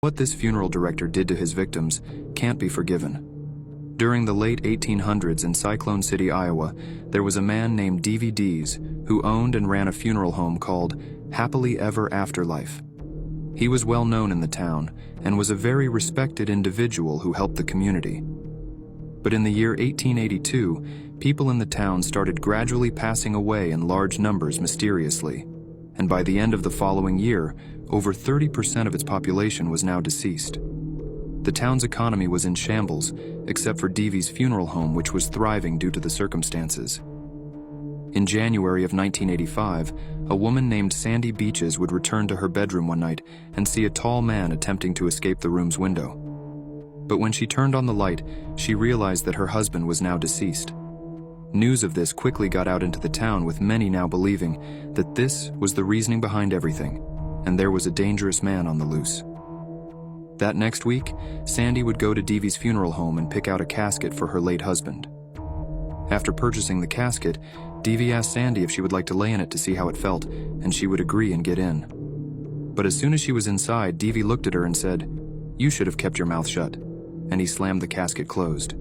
What this funeral director did to his victims can't be forgiven. During the late 1800s in Cyclone City, Iowa, there was a man named D.V. Dees who owned and ran a funeral home called Happily Ever Afterlife. He was well known in the town and was a very respected individual who helped the community. But in the year 1882, people in the town started gradually passing away in large numbers mysteriously, and by the end of the following year, over 30% of its population was now deceased. The town's economy was in shambles, except for Deevy's funeral home, which was thriving due to the circumstances. In January of 1985, a woman named Sandy Beaches would return to her bedroom one night and see a tall man attempting to escape the room's window. But when she turned on the light, she realized that her husband was now deceased. News of this quickly got out into the town, with many now believing that this was the reasoning behind everything, and there was a dangerous man on the loose. That next week, Sandy would go to Deevy's funeral home and pick out a casket for her late husband. After purchasing the casket, Deevy asked Sandy if she would like to lay in it to see how it felt, and she would agree and get in. But as soon as she was inside, Deevy looked at her and said, "You should have kept your mouth shut," and he slammed the casket closed.